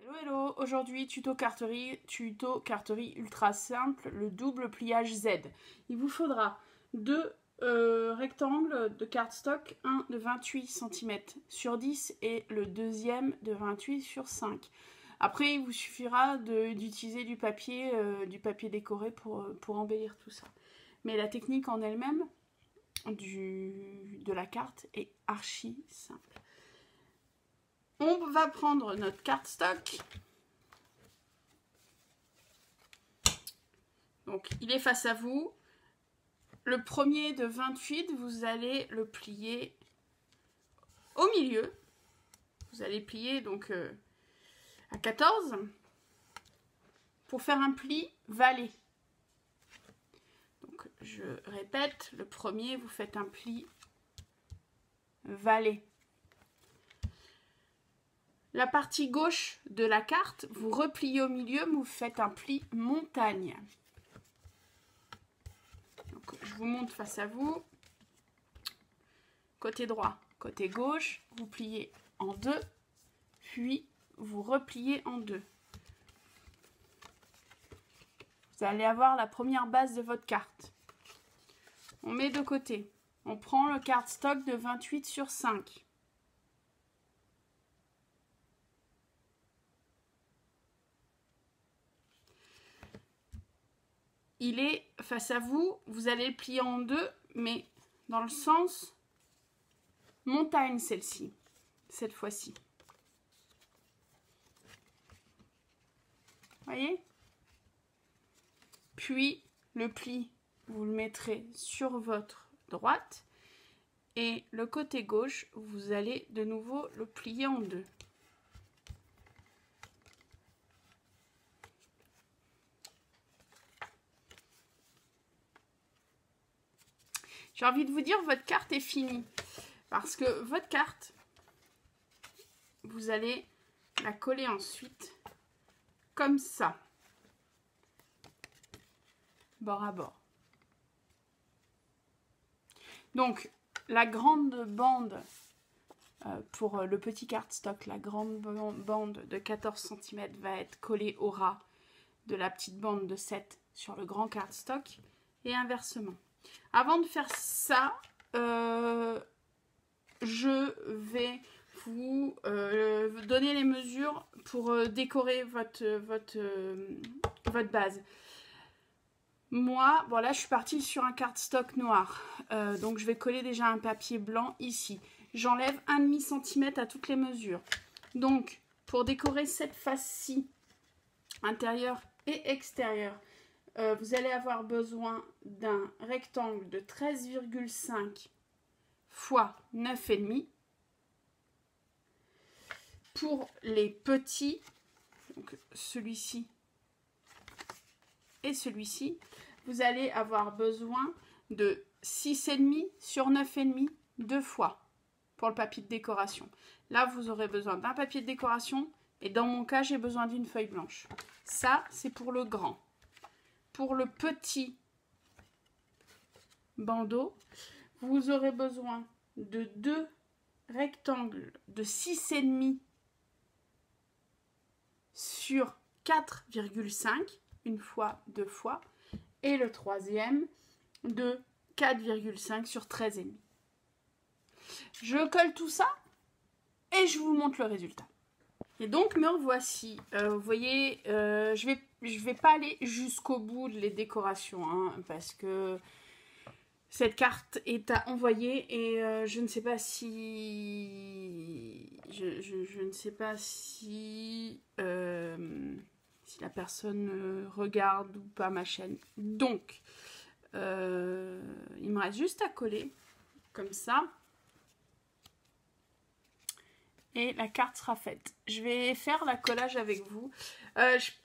Hello, aujourd'hui tuto carterie ultra simple, le double pliage Z. Il vous faudra deux rectangles de cardstock, un de 28 cm sur 10 et le deuxième de 28 sur 5. Après, il vous suffira d'utiliser du papier décoré pour embellir tout ça. Mais la technique en elle-même de la carte est archi simple. On va prendre notre cardstock. Donc, il est face à vous. Le premier de 28, vous allez le plier au milieu. Vous allez plier donc à 14 pour faire un pli valet. Donc, je répète, le premier, vous faites un pli valet. La partie gauche de la carte, vous repliez au milieu, vous faites un pli montagne. Donc, je vous montre face à vous. Côté droit, côté gauche, vous pliez en deux, puis vous repliez en deux. Vous allez avoir la première base de votre carte. On met de côté. On prend le cardstock de 28 sur 5. Il est face à vous, vous allez le plier en deux, mais dans le sens montagne celle-ci, cette fois-ci. Voyez? Puis le pli, vous le mettrez sur votre droite et le côté gauche, vous allez de nouveau le plier en deux. J'ai envie de vous dire, votre carte est finie. Parce que votre carte, vous allez la coller ensuite comme ça. Bord à bord. Donc, la grande bande pour le petit cardstock, la grande bande de 14 cm va être collée au ras de la petite bande de 7 sur le grand cardstock et inversement. Avant de faire ça, je vais vous donner les mesures pour décorer votre base. Moi, bon là, je suis partie sur un cardstock noir. Donc, je vais coller déjà un papier blanc ici. J'enlève 1,5 cm à toutes les mesures. Donc, pour décorer cette face-ci, intérieure et extérieure, vous allez avoir besoin d'un rectangle de 13,5 x 9,5. Pour les petits, donc celui-ci et celui-ci, vous allez avoir besoin de 6,5 sur 9,5 deux fois pour le papier de décoration. Là, vous aurez besoin d'un papier de décoration et dans mon cas, j'ai besoin d'une feuille blanche. Ça, c'est pour le grand. Pour le petit bandeau, vous aurez besoin de deux rectangles de 6,5 sur 4,5, une fois, deux fois, et le troisième de 4,5 sur 13,5. Je colle tout ça et je vous montre le résultat. Et donc me revoici. Vous voyez, je vais pas aller jusqu'au bout de les décorations, hein, parce que cette carte est à envoyer et je ne sais pas si je ne sais pas si la personne regarde ou pas ma chaîne. Donc il me reste juste à coller comme ça. Et la carte sera faite. Je vais faire la collage avec vous.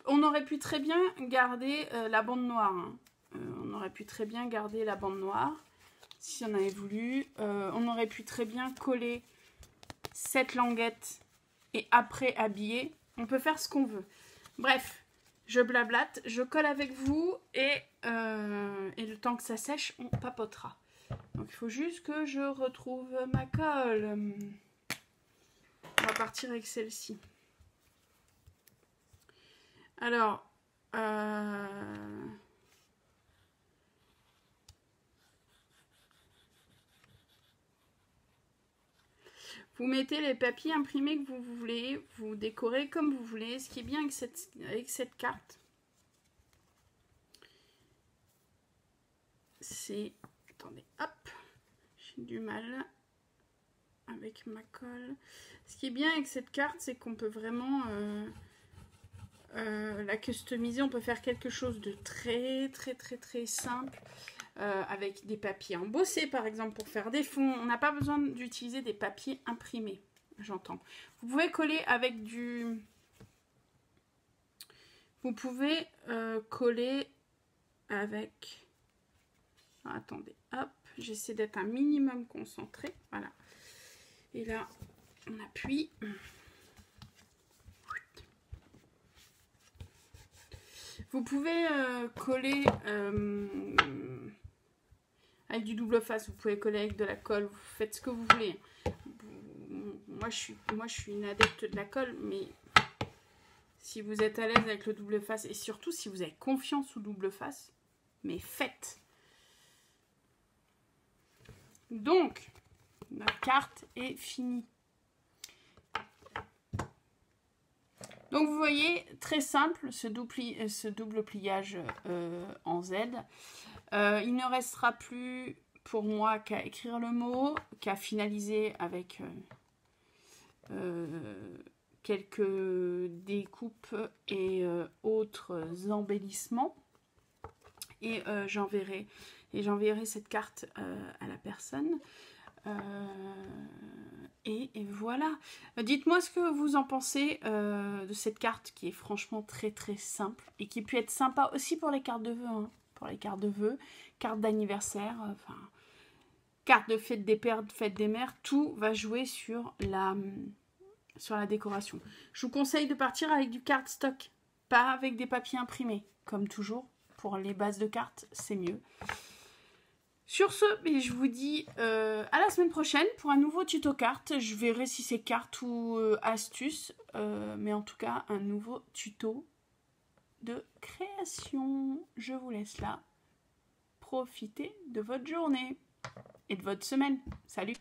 On aurait pu très bien garder la bande noire. Hein. On aurait pu très bien garder la bande noire, si on avait voulu. On aurait pu très bien coller cette languette et après habiller. On peut faire ce qu'on veut. Bref, je blablate, je colle avec vous et le temps que ça sèche, on papotera. Donc il faut juste que je retrouve ma colle. On va partir avec celle-ci. Alors, vous mettez les papiers imprimés que vous voulez, vous décorez comme vous voulez. Ce qui est bien avec cette carte, c'est... Attendez, hop, j'ai du mal avec ma colle. Ce qui est bien avec cette carte, c'est qu'on peut vraiment la customiser. On peut faire quelque chose de très simple avec des papiers embossés, par exemple, pour faire des fonds. On n'a pas besoin d'utiliser des papiers imprimés, j'entends. Vous pouvez coller avec du... Vous pouvez coller avec... Ah, attendez, hop, j'essaie d'être un minimum concentré. Voilà. Et là, on appuie. Vous pouvez coller avec du double face, vous pouvez coller avec de la colle, vous faites ce que vous voulez. Moi, je suis une adepte de la colle, mais si vous êtes à l'aise avec le double face, et surtout si vous avez confiance au double face, mais faites. Donc, notre carte est finie. Donc vous voyez, très simple, ce double pliage en Z. Il ne restera plus pour moi qu'à écrire le mot, qu'à finaliser avec quelques découpes et autres embellissements. Et j'enverrai cette carte à la personne. Et voilà. Dites-moi ce que vous en pensez de cette carte qui est franchement très simple et qui peut être sympa aussi pour les cartes de vœux. Hein. Pour les cartes de vœux, cartes d'anniversaire, enfin, cartes de fête des pères, de fête des mères, tout va jouer sur la décoration. Je vous conseille de partir avec du cardstock, pas avec des papiers imprimés. Comme toujours, pour les bases de cartes, c'est mieux. Sur ce, je vous dis à la semaine prochaine pour un nouveau tuto cartes. Je verrai si c'est cartes ou astuces, mais en tout cas un nouveau tuto de création. Je vous laisse là. Profitez de votre journée et de votre semaine. Salut!